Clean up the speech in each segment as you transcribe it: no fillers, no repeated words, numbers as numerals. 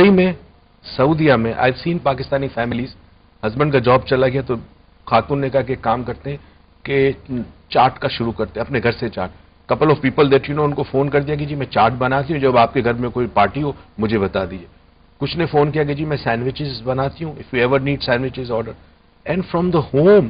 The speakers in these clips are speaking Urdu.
دبئی میں, سعودیہ میں, آئی سین پاکستانی فیملیز, ہسبینڈ کا جاب چلا گیا تو خاتون نے کہا کہ کام کرتے ہیں کہ چارٹ کا شروع کرتے ہیں اپنے گھر سے. Chart couple of people that you know, ان کو فون کر دیا کہ جی میں چارٹ بناتی ہوں, جب آپ کے گھر میں کوئی پارٹی ہو مجھے بتا دیجیے. کچھ نے فون کیا کہ جی میں سینڈوچز بناتی ہوں, if you ever need sandwiches order. And from the home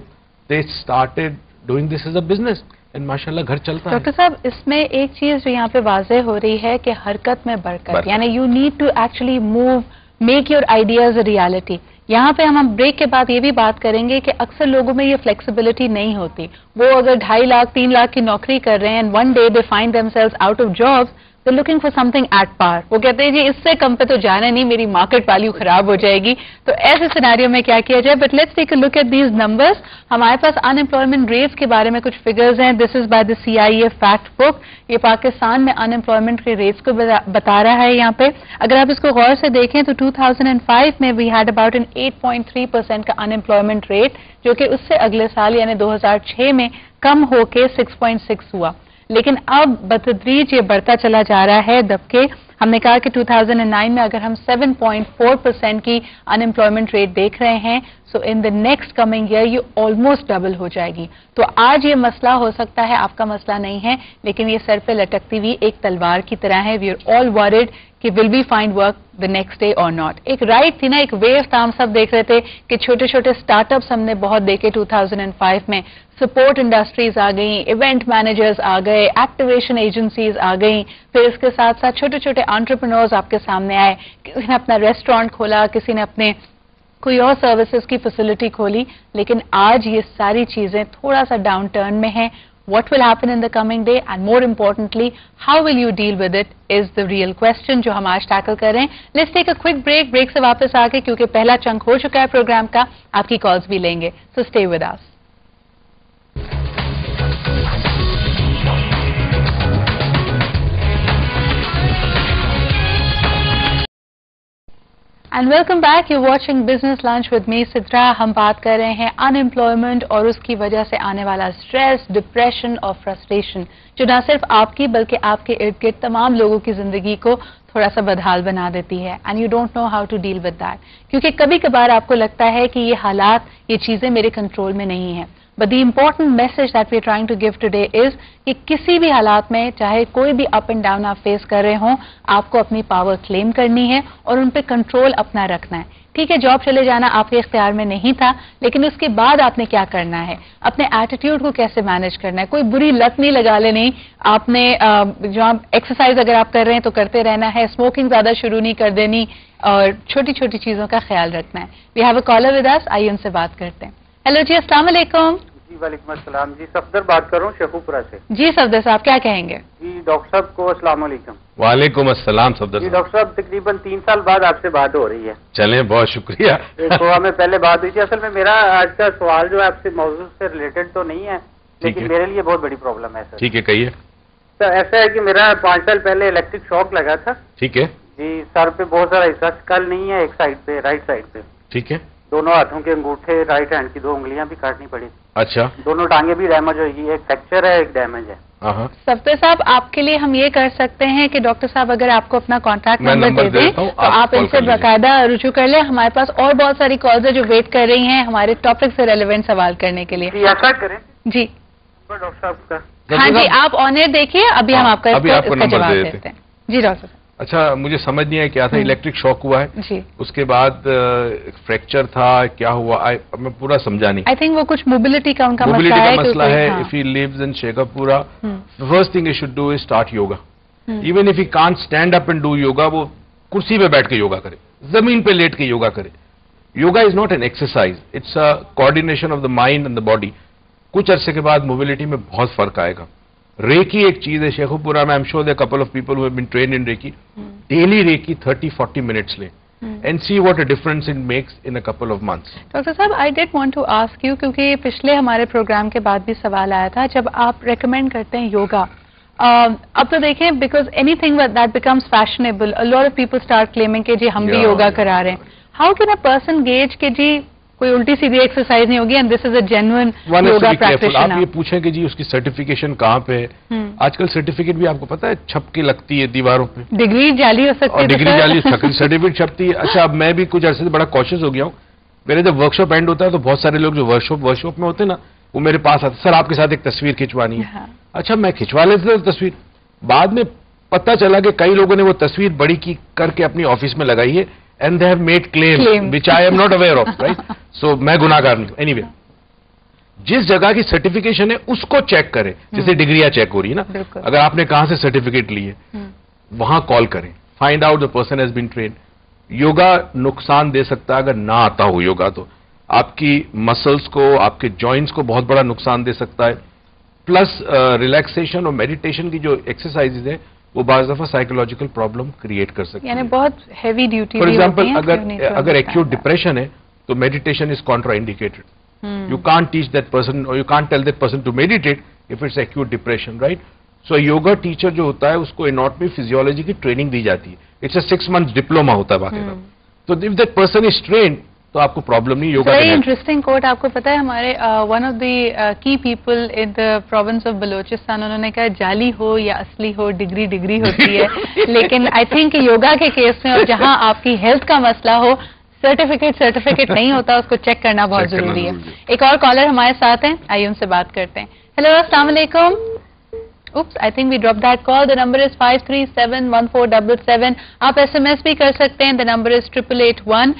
they started doing this as a business, and ماشاء اللہ گھر چلتا ہے. ڈاکٹر صاحب اس میں ایک چیز جو یہاں پہ واضح ہو رہی ہے کہ حرکت میں برکت, یعنی you need to actually move, make your ideas a reality. یہاں پہ ہم بریک کے بعد یہ بھی بات کریں گے کہ اکثر لوگوں میں یہ فلیکسیبلٹی نہیں ہوتی. وہ اگر 2.5 لاکھ 3 لاکھ کی نوکری کر رہے ہیں and one day they find themselves out of jobs, they looking for something at par. وہ کہتے ہیں جی اس سے کم پہ تو جانا نہیں, میری مارکیٹ ویلیو خراب ہو جائے گی. تو ایسے سینیریو میں کیا کیا جائے؟ But let's take a look at these numbers. ہمارے پاس ان امپلائمنٹ ریٹس کے بارے میں کچھ فگرز ہیں. This is by the CIA fact book. یہ پاکستان میں ان امپلائمنٹ کے ریٹس کو بتا رہا ہے. یہاں پہ اگر آپ اس کو غور سے دیکھیں تو 2005 میں وی ہیڈ اباؤٹ این 8.3% کا ان امپلائمنٹ ریٹ, جو کہ اس سے اگلے سال یعنی 2006 میں کم ہو کے 6.6 ہوا. لیکن اب بتدریج یہ بڑھتا چلا جا رہا ہے دبکے. ہم نے کہا کہ 2009 میں اگر ہم 7.4% کی ان امپلائمنٹ ریٹ دیکھ رہے ہیں, سو ان دا نیکسٹ کمنگ ایئر یہ آلموسٹ ڈبل ہو جائے گی. تو آج یہ مسئلہ ہو سکتا ہے آپ کا مسئلہ نہیں ہے, لیکن یہ سر پہ لٹکتی ہوئی ایک تلوار کی طرح ہے. وی آر آل ورڈ کہ will be find work the next day اور ناٹ. ایک رائٹ تھی نا, ایک ویو تھا, ہم سب دیکھ رہے تھے کہ چھوٹے چھوٹے اسٹارٹ اپس ہم نے بہت دیکھے 2005 میں. سپورٹ انڈسٹریز آ گئیں, ایونٹ مینیجرز آ گئے, ایکٹیویشن ایجنسیز آ گئیں. پھر اس کے ساتھ ساتھ چھوٹے چھوٹے انٹرپرینورز آپ کے سامنے آئے. کسی نے اپنا ریسٹورینٹ کھولا, کسی نے اپنے کوئی اور سروسز کی فیسلٹی کھولی. لیکن آج یہ ساری چیزیں تھوڑا سا ڈاؤن ٹرن میں ہیں. What will happen in the coming day, and more importantly, how will you deal with it is the real question جو ہم آج ٹیکل کر رہے ہیں. Let's take a quick break. Break سے واپس آ کے کیونکہ پہلا چنک ہو چکا ہے پروگرام کا, آپ کی کالز بھی لیں گے. So stay with us. And welcome back. You watching business lunch with me Sidra. ہم بات کر رہے ہیں ان امپلائمنٹ اور اس کی وجہ سے آنے والا اسٹریس, ڈپریشن اور فرسٹریشن, جو نہ صرف آپ کی بلکہ آپ کے ارد گرد تمام لوگوں کی زندگی کو تھوڑا سا بدحال بنا دیتی ہے. And you don't know how to deal with that, کیونکہ کبھی کبھار آپ کو لگتا ہے کہ یہ حالات, یہ چیزیں میرے کنٹرول میں نہیں ہیں. But the important message that we are trying to give today is کہ کسی بھی حالات میں چاہے کوئی بھی اپ اینڈ ڈاؤن آپ فیس کر رہے ہوں, آپ کو اپنی پاور کلیم کرنی ہے اور ان پہ کنٹرول اپنا رکھنا ہے. ٹھیک ہے, جاب چلے جانا آپ کے اختیار میں نہیں تھا, لیکن اس کے بعد آپ نے کیا کرنا ہے, اپنے ایٹیٹیوڈ کو کیسے مینج کرنا ہے. کوئی بری لت نہیں لگا لینی, آپ نے جو آپ ایکسرسائز اگر آپ کر رہے ہیں تو کرتے رہنا ہے, اسموکنگ زیادہ شروع نہیں کر دینی, اور چھوٹی چھوٹی چیزوں کا خیال رکھنا ہے. We have a caller with us, آئیے ان سے بات کرتے ہیں. ہیلو جی, السلام علیکم. جی وعلیکم السلام. جی صفدر بات کر رہا ہوں شیخوپورہ سے. جی صفدر صاحب کیا کہیں گے؟ جی ڈاکٹر صاحب کو السلام علیکم. وعلیکم السلام صفدر جی صاحب. ڈاکٹر صاحب تقریباً 3 سال بعد آپ سے بات ہو رہی ہے. چلیں, بہت شکریہ. تو ہمیں پہلے بات ہوئی تھی. اصل میں میرا آج کا سوال جو ہے آپ سے موضوع سے ریلیٹڈ تو نہیں ہے, لیکن میرے لیے بہت بڑی پرابلم ہے سر. ٹھیک ہے, کہیے. سر ایسا ہے کہ میرا 5 سال پہلے الیکٹرک شاک لگا تھا. ٹھیک ہے. جی سر پہ بہت سارا حصہ کل نہیں ہے, ایک سائڈ پہ, رائٹ سائڈ پہ. ٹھیک ہے. دونوں ہاتھوں کے انگوٹھے, رائٹ ہینڈ کی 2 انگلیاں بھی کاٹنی پڑی. اچھا. دونوں ٹانگیں بھی ڈیمیج ہوئی, ایک فریکچر ہے, ایک ڈیمیج ہے. صفدر صاحب آپ کے لیے ہم یہ کر سکتے ہیں کہ ڈاکٹر صاحب اگر آپ کو اپنا کانٹیکٹ نمبر دے دیں تو آپ ان سے باقاعدہ رجوع کر لیں. ہمارے پاس اور بہت ساری کالز ہیں جو ویٹ کر رہی ہیں ہمارے ٹاپک سے ریلیونٹ سوال کرنے کے لیے. ایسا کریں. جی ڈاکٹر صاحب کا. ہاں جی, آپ آن ایئر دیکھیے, ابھی ہم آپ کا جواب دیتے ہیں. جی ڈاکٹر صاحب. اچھا, مجھے سمجھ نہیں آیا کیا تھا. الیکٹرک شاک ہوا ہے جی, اس کے بعد فریکچر تھا, کیا ہوا میں پورا سمجھا نہیں. آئی تھنک وہ کچھ موبلٹی کا ان کا مسئلہ ہے. If he leaves in Sheikhupura, first thing he should do is start yoga. Even if he can't stand up and do yoga, وہ کرسی پہ بیٹھ کے یوگا کرے, زمین پہ لیٹ کے یوگا کرے. Yoga is not an exercise, it's a coordination of the mind and the body. کچھ عرصے کے بعد موبلٹی میں بہت فرق آئے گا. ریکی ایک چیز ہے شیخوپورہ میں, I am sure there couple of people who have been trained in reiki. Daily reiki 30-40 minutes لیں and see what a difference it makes in a couple of months. Doctor صاحب I did want to ask you, کیونکہ پچھلے ہمارے پروگرام کے بعد بھی سوال آیا تھا, جب آپ ریکمینڈ کرتے ہیں یوگا, اب تو دیکھیں because any thing that becomes fashionable, a lot of people start claiming کہ جی ہم بھی یوگا کرا رہے ہیں. How can a person gauge کہ جی کوئی الٹی سیدھی ایکسرسائز نہیں ہوگی. And this is a genuine one yoga آپ پریکٹیشنر. یہ پوچھیں کہ جی اس کی سرٹیفکیشن کہاں پہ ہے. آج کل سرٹیفکیٹ بھی آپ کو پتا ہے چھپ کے لگتی ہے دیواروں پہ, ڈگری جعلی ہو سکتی اور ہے. ڈگری جعلی سرٹیفکیٹ چھپتی ہے. اچھا اب میں بھی کچھ عرصے سے بڑا کوشش ہو گیا ہوں. میرے جب ورک شاپ اینڈ ہوتا ہے تو بہت سارے لوگ جو ورک شاپ میں ہوتے ہیں نا وہ میرے پاس آتے, سر آپ کے ساتھ ایک تصویر کھنچوانی ہے. اچھا میں کھنچوا لیتا تھا تصویر, بعد میں پتا چلا کہ کئی لوگوں نے وہ تصویر بڑی کی کر کے اپنی آفس میں لگائی ہے, and they have made claim which I am not aware of, right. So میں گناہگار نہیں. اینی وے جس جگہ کی سرٹیفکیشن ہے اس کو چیک کریں, جیسے ڈگریاں چیک ہو رہی ہے نا, اگر آپ نے کہاں سے سرٹیفکیٹ لی ہے وہاں کال کریں, find out the person has been trained. Yoga نقصان دے سکتا ہے اگر نہ آتا ہو یوگا, تو آپ کی مسلس کو, آپ کے جوائنٹس کو بہت بڑا نقصان دے سکتا ہے. پلس ریلیکسیشن اور میڈیٹیشن کی جو ایکسرسائزز ہیں وہ بعض دفعہ سائیکولوجیکل پرابلم کریٹ کر سکتی یعنی ہے. بہت ہیوی ڈیوٹی. فار ایگزامپل اگر ایکیوٹ ڈپریشن ہے تو meditation is contraindicated. You can't teach that person اور you can't tell that person to meditate if it's acute depression, right. So yoga teacher جو ہوتا ہے اس کو اناٹمی فزیولوجی کی ٹریننگ دی جاتی ہے. اٹس اے 6 months ڈپلوما ہوتا ہے باقاعدہ. تو if that person is trained تو آپ کو پرابلم نہیں. یوگا ویری انٹرسٹنگ کوٹ. آپ کو پتا ہے ہمارے ون آف دی کی people in the province of Balochistan, انہوں نے کہا جعلی ہو یا اصلی ہو ڈگری ہوتی ہے. لیکن آئی تھنک یوگا کے کیس میں اور جہاں آپ کی ہیلتھ کا مسئلہ ہو سرٹیفکیٹ نہیں ہوتا, اس کو چیک کرنا بہت ضروری ہے. ایک اور کالر ہمارے ساتھ ہیں, آئیے ان سے بات کرتے ہیں. ہیلو السلام علیکم. Oops, I think we dropped that call. The number is 5371477. آپ SMS بھی کر سکتے ہیں. The number is 8881.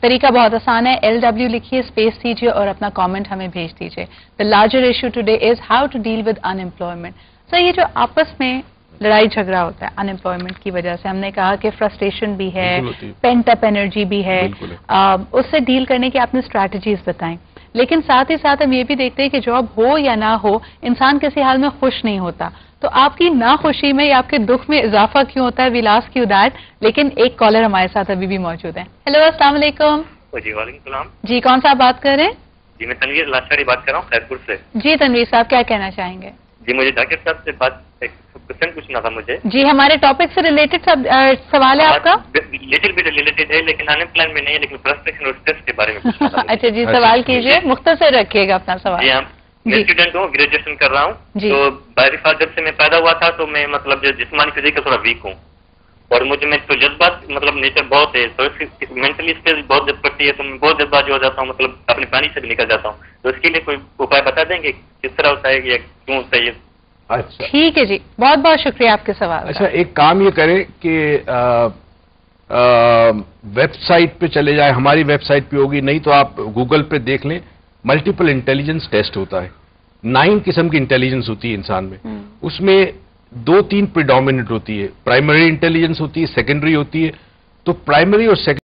طریقہ بہت آسان ہے, LW لکھیے, اسپیس دیجیے اور اپنا کامنٹ ہمیں بھیج دیجیے. The larger issue today is how to deal with unemployment. So یہ جو آپس میں لڑائی جھگڑا ہوتا ہے انمپلائمنٹ کی وجہ سے, ہم نے کہا کہ فرسٹریشن بھی ہے, پینٹ اپ انرجی بھی ہے, اس سے ڈیل کرنے کی آپ نے اسٹریٹجیز بتائیں. لیکن ساتھ ہی ساتھ ہم یہ بھی دیکھتے ہیں کہ جاب ہو یا نہ ہو انسان کسی حال میں خوش نہیں ہوتا. تو آپ کی ناخوشی میں یا آپ کے دکھ میں اضافہ کیوں ہوتا ہے؟ وی لاس کیو دیٹ. لیکن ایک کالر ہمارے ساتھ ابھی بھی موجود ہیں. ہیلو السلام علیکم. جی وعلیکم السلام. جی کون صاحب بات کر رہے ہیں؟ جی میں تنویر لاشاری بات کر رہا ہوں خیرپور سے. جی تنویر صاحب کیا کہنا چاہیں گے؟ جی مجھے ڈاکٹر صاحب سے بات ایک کوشچن پوچھنا تھا مجھے. جی ہمارے ٹاپک سے ریلیٹڈ سوال ہے آپ کا؟ لٹل بٹ ریلیٹڈ ہے لیکن انمپلائمنٹ نہیں ہے, لیکن فرسٹریشن اور اسٹریس کے بارے میں پوچھنا تھا. اچھا جی سوال کیجیے, مختصر رکھیے گا اپنا سوال. جی میں اسٹوڈنٹ ہوں, گریجویشن کر رہا ہوں. تو بائی ڈیفالٹ جب سے میں پیدا ہوا تھا تو میں مطلب جو جسمانی فزیکل تھوڑا ویک ہوں, اور مجھے میں تو جذبات مطلب نیچر بہت ہے, تو مینٹلی اسپیس بہت جب پڑتی ہے تو میں بہت جذبات جو ہو جاتا ہوں, مطلب اپنے پانی سے بھی نکل جاتا ہوں. تو اس کے لیے کوئی اپائے بتا دیں گے کس طرح ہوتا ہے یا کیوں ہوتا ہے؟ اچھا ٹھیک ہے جی, بہت بہت شکریہ آپ کے سوال. اچھا ایک کام یہ کریں کہ ویب سائٹ پہ چلے جائیں, ہماری ویب سائٹ پہ ہوگی, نہیں تو آپ گوگل پہ دیکھ لیں. ملٹیپل انٹیلیجنس ٹیسٹ ہوتا ہے, 9 قسم کی انٹیلیجنس ہوتی ہے انسان میں. اس میں 2-3 پریڈومیننٹ ہوتی ہے. پرائمری انٹیلیجنس ہوتی ہے, سیکنڈری ہوتی ہے. تو پرائمری اور سیکنڈری